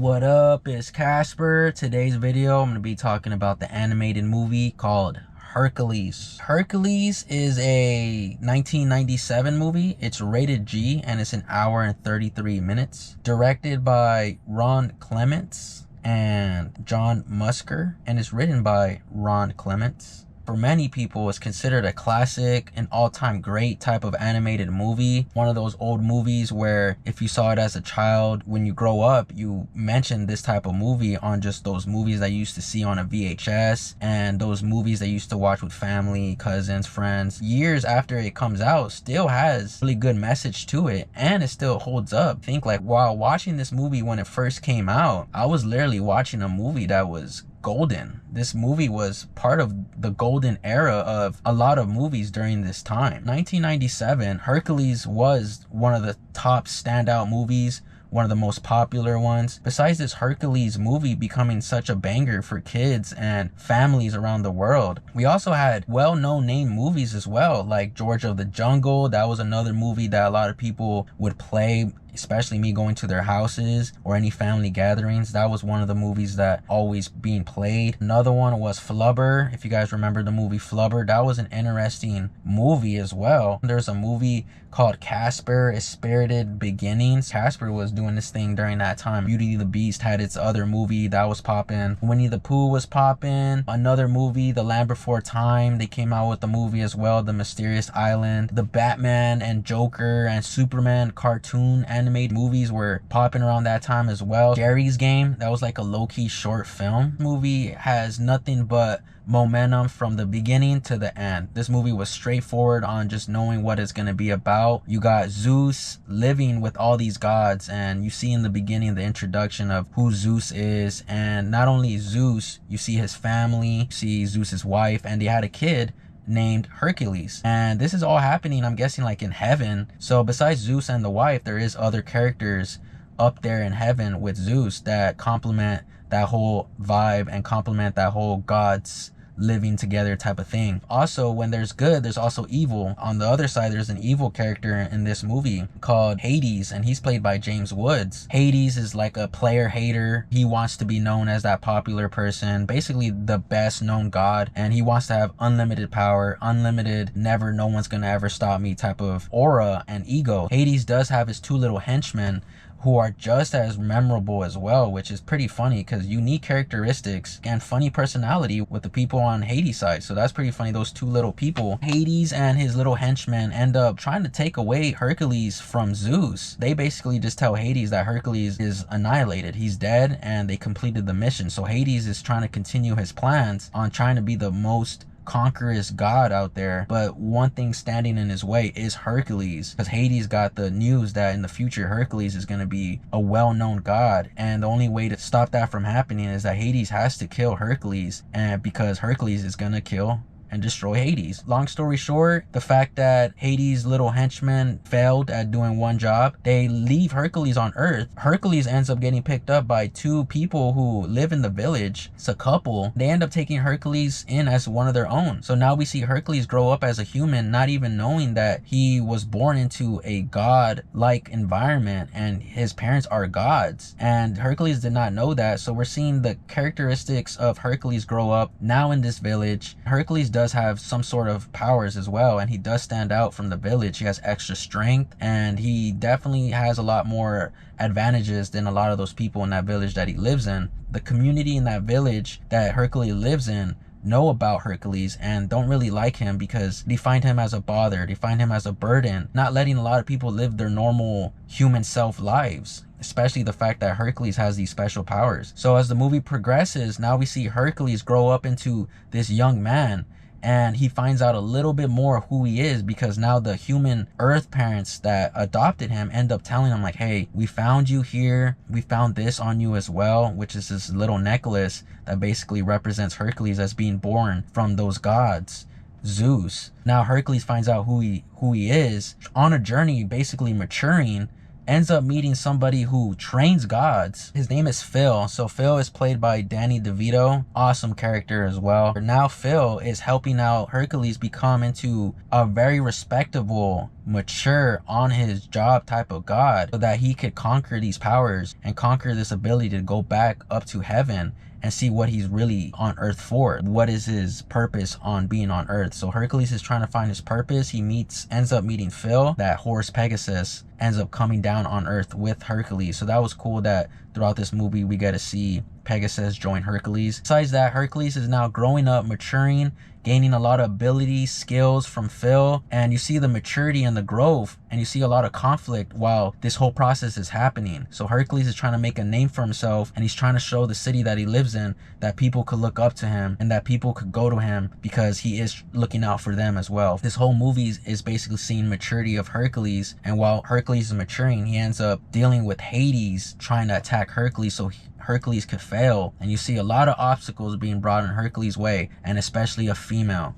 What up, it's Casper. Today's video I'm going to be talking about the animated movie called Hercules. Hercules is a 1997 movie. It's rated G and it's an hour and 33 minutes. Directed by Ron Clements and John Musker, and it's written by Ron Clements. For many people, it's considered a classic, an all-time great type of animated movie. One of those old movies where if you saw it as a child, when you grow up, you mention this type of movie on just those movies that you used to see on a VHS and those movies that you used to watch with family, cousins, friends. Years after it comes out, still has really good message to it and it still holds up. Think like while watching this movie when it first came out, I was literally watching a movie that was golden. This movie was part of the golden era of a lot of movies during this time. 1997, Hercules was one of the top standout movies, one of the most popular ones. Besides this Hercules movie becoming such a banger for kids and families around the world, we also had well-known name movies as well, like George of the Jungle. That was another movie that a lot of people would play, especially me going to their houses or any family gatherings. That was one of the movies that always being played. Another one was Flubber. If you guys remember the movie Flubber, that was an interesting movie as well. There's a movie called Casper, A Spirited Beginnings. Casper was doing this thing during that time. Beauty and the Beast had its other movie that was popping. Winnie the Pooh was popping. Another movie, The Land Before Time, they came out with the movie as well, The Mysterious Island. The Batman and Joker and Superman cartoon animated movies were popping around that time as well. Jerry's Game, that was like a low-key short film. Movie has nothing but momentum from the beginning to the end. This movie was straightforward on just knowing what it's going to be about. You got Zeus living with all these gods, and you see in the beginning the introduction of who Zeus is, and not only Zeus, you see his family, you see Zeus's wife, and they had a kid named Hercules. And this is all happening, I'm guessing, like in heaven. So besides Zeus and the wife, there is other characters up there in heaven with Zeus that complement that whole vibe and complement that whole gods living together type of thing. Also, when there's good, there's also evil. On the other side, there's an evil character in this movie called Hades, and he's played by James Woods. Hades is like a player hater. He wants to be known as that popular person, basically the best known god, and he wants to have unlimited power, unlimited, never, no one's gonna ever stop me type of aura and ego. Hades does have his two little henchmen who are just as memorable as well, which is pretty funny because unique characteristics and funny personality with the people on Hades' side. So that's pretty funny, those two little people. Hades and his little henchmen end up trying to take away Hercules from Zeus. They basically just tell Hades that Hercules is annihilated, he's dead, and they completed the mission. So Hades is trying to continue his plans on trying to be the most conquerous god out there, but one thing standing in his way is Hercules, because Hades got the news that in the future Hercules is going to be a well-known god, and the only way to stop that from happening is that Hades has to kill Hercules, and because Hercules is going to kill and destroy Hades. Long story short, the fact that Hades' little henchmen failed at doing one job, they leave Hercules on Earth. Hercules ends up getting picked up by two people who live in the village. It's a couple. They end up taking Hercules in as one of their own. So now we see Hercules grow up as a human, not even knowing that he was born into a god-like environment and his parents are gods. And Hercules did not know that. So we're seeing the characteristics of Hercules grow up now in this village. Hercules does have some sort of powers as well, and he does stand out from the village. He has extra strength, and he definitely has a lot more advantages than a lot of those people in that village that he lives in. The community in that village that Hercules lives in know about Hercules and don't really like him because they find him as a bother, they find him as a burden, not letting a lot of people live their normal human self lives, especially the fact that Hercules has these special powers. So as the movie progresses, now we see Hercules grow up into this young man, and he finds out a little bit more of who he is, because now the human earth parents that adopted him end up telling him like, hey, we found you here, we found this on you as well, which is this little necklace that basically represents Hercules as being born from those gods, Zeus. Now Hercules finds out who he is on a journey, basically maturing, ends up meeting somebody who trains gods. His name is Phil. So Phil is played by Danny DeVito. Awesome character as well. Now Phil is helping out Hercules become into a very respectable mature on his job type of god, so that he could conquer these powers and conquer this ability to go back up to heaven and see what he's really on earth for. What is his purpose on being on earth? So Hercules is trying to find his purpose. He ends up meeting Phil. That horse Pegasus ends up coming down on earth with Hercules. So that was cool that throughout this movie we get to see Pegasus join Hercules. Besides that, Hercules is now growing up, maturing, gaining a lot of abilities, skills from Phil, and you see the maturity and the growth, and you see a lot of conflict while this whole process is happening. So Hercules is trying to make a name for himself, and he's trying to show the city that he lives in that people could look up to him and that people could go to him because he is looking out for them as well. This whole movie is basically seeing maturity of Hercules, and while Hercules is maturing, he ends up dealing with Hades trying to attack Hercules so Hercules could fail, and you see a lot of obstacles being brought in Hercules' way, and especially a female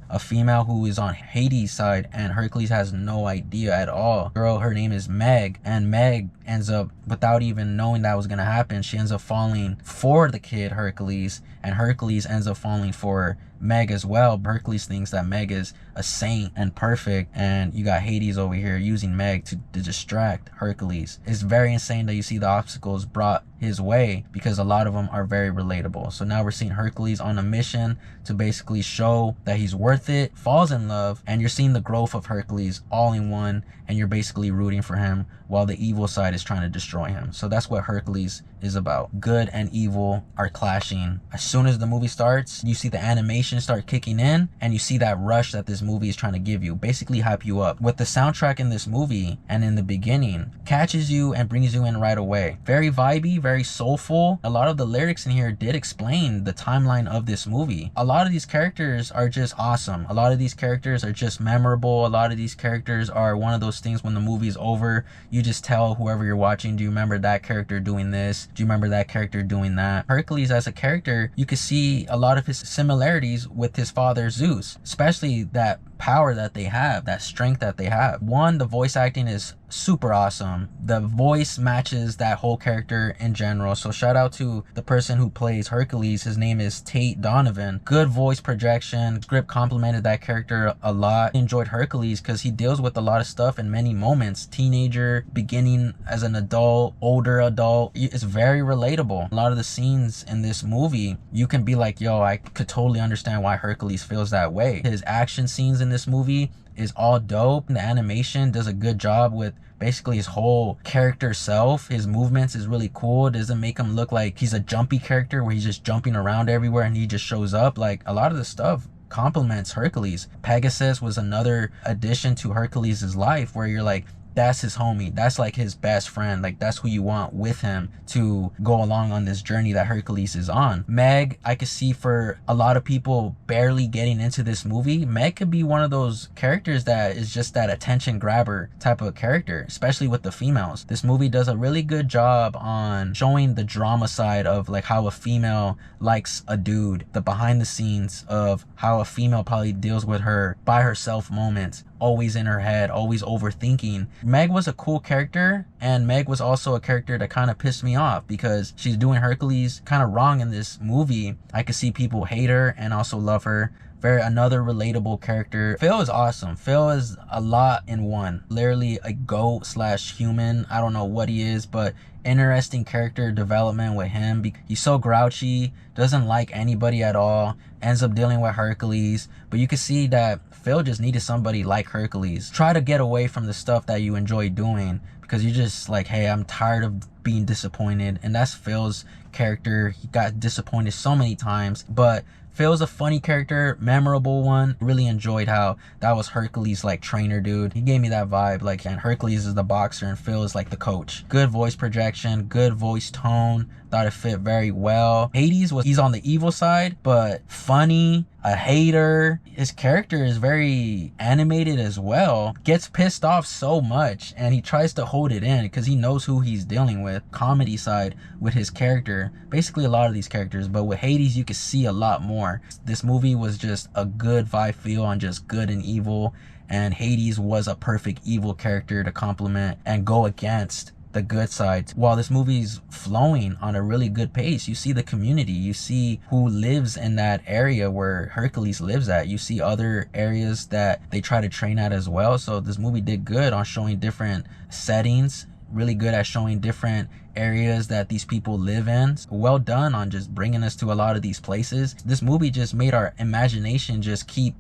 who is on Hades' side, and Hercules has no idea at all. Girl, her name is Meg, and Meg ends up, without even knowing that was gonna happen, she ends up falling for the kid Hercules, and Hercules ends up falling for Meg as well. Hercules thinks that Meg is a saint and perfect, and you got Hades over here using Meg to distract Hercules. It's very insane that you see the obstacles brought his way because a lot of them are very relatable. So now we're seeing Hercules on a mission to basically show that he's worth it, falls in love, and you're seeing the growth of Hercules all in one, and you're basically rooting for him while the evil side is trying to destroy him. So that's what Hercules is about. Good and evil are clashing. As soon as the movie starts, you see the animation start kicking in, and you see that rush that this movie is trying to give you, basically hype you up. With the soundtrack in this movie and in the beginning, catches you and brings you in right away. Very vibey, very soulful. A lot of the lyrics in here did explain the timeline of this movie. A lot of these characters are just awesome. A lot of these characters are just memorable. A lot of these characters are one of those things when the movie's over, you just tell whoever you're watching, do you remember that character doing this? Do you remember that character doing that? Hercules as a character, you could see a lot of his similarities with his father Zeus, especially that power that they have, that strength that they have. One, the voice acting is super awesome. The voice matches that whole character in general. So shout out to the person who plays Hercules. His name is Tate Donovan. Good voice projection. Script complimented that character a lot. I enjoyed Hercules because he deals with a lot of stuff in many moments. Teenager, beginning as an adult, older adult. It's very relatable. A lot of the scenes in this movie, you can be like, yo, I could totally understand why Hercules feels that way. His action scenes in this movie is all dope. The animation does a good job with basically his whole character self. His movements is really cool. It doesn't make him look like he's a jumpy character where he's just jumping around everywhere and he just shows up. Like, a lot of the stuff complements Hercules. Pegasus was another addition to Hercules' life where you're like, that's his homie. That's like his best friend. Like, that's who you want with him to go along on this journey that Hercules is on. Meg, I could see for a lot of people barely getting into this movie, Meg could be one of those characters that is just that attention grabber type of character, especially with the females. This movie does a really good job on showing the drama side of like how a female likes a dude, the behind the scenes of how a female probably deals with her by herself moments, always in her head, always overthinking. Meg was a cool character, and Meg was also a character that kind of pissed me off because she's doing Hercules kind of wrong in this movie. I could see people hate her and also love her. Another relatable character. Phil is awesome. Phil is a lot in one. Literally a goat slash human. I don't know what he is, but interesting character development with him. He's so grouchy, doesn't like anybody at all, ends up dealing with Hercules. But you can see that Phil just needed somebody like Hercules. Try to get away from the stuff that you enjoy doing because you're just like, hey, I'm tired of being disappointed. And that's Phil's character. He got disappointed so many times, but Phil's a funny character, memorable one. Really enjoyed how that was Hercules' like trainer dude. He gave me that vibe, like, and Hercules is the boxer and Phil is like the coach. Good voice projection, good voice tone. Thought it fit very well. Hades he's on the evil side, but funny, a hater. His character is very animated as well. Gets pissed off so much and he tries to hold it in because he knows who he's dealing with. Comedy side with his character. Basically a lot of these characters, but with Hades you can see a lot more. This movie was just a good vibe feel on just good and evil, and Hades was a perfect evil character to complement and go against the good side. While this movie's flowing on a really good pace, you see the community, you see who lives in that area where Hercules lives at, you see other areas that they try to train at as well. So this movie did good on showing different settings, really good at showing different areas that these people live in. Well done on just bringing us to a lot of these places. This movie just made our imagination just keep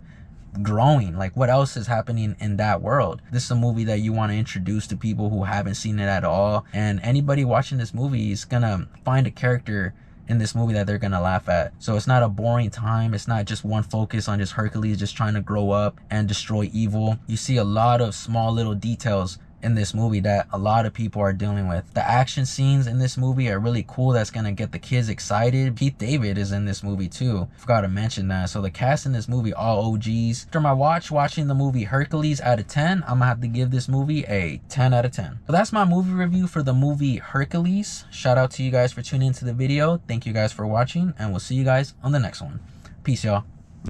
growing. Like, what else is happening in that world? This is a movie that you want to introduce to people who haven't seen it at all, and anybody watching this movie is gonna find a character in this movie that they're gonna laugh at. So it's not a boring time. It's not just one focus on just Hercules just trying to grow up and destroy evil. You see a lot of small little details in this movie that a lot of people are dealing with. The action scenes in this movie are really cool. That's gonna get the kids excited. Keith David is in this movie too. Forgot to mention that. So the cast in this movie, all OGs. After my watching the movie Hercules out of 10, I'm gonna have to give this movie a 10 out of 10. So that's my movie review for the movie Hercules. Shout out to you guys for tuning into the video. Thank you guys for watching, and we'll see you guys on the next one. Peace, y'all.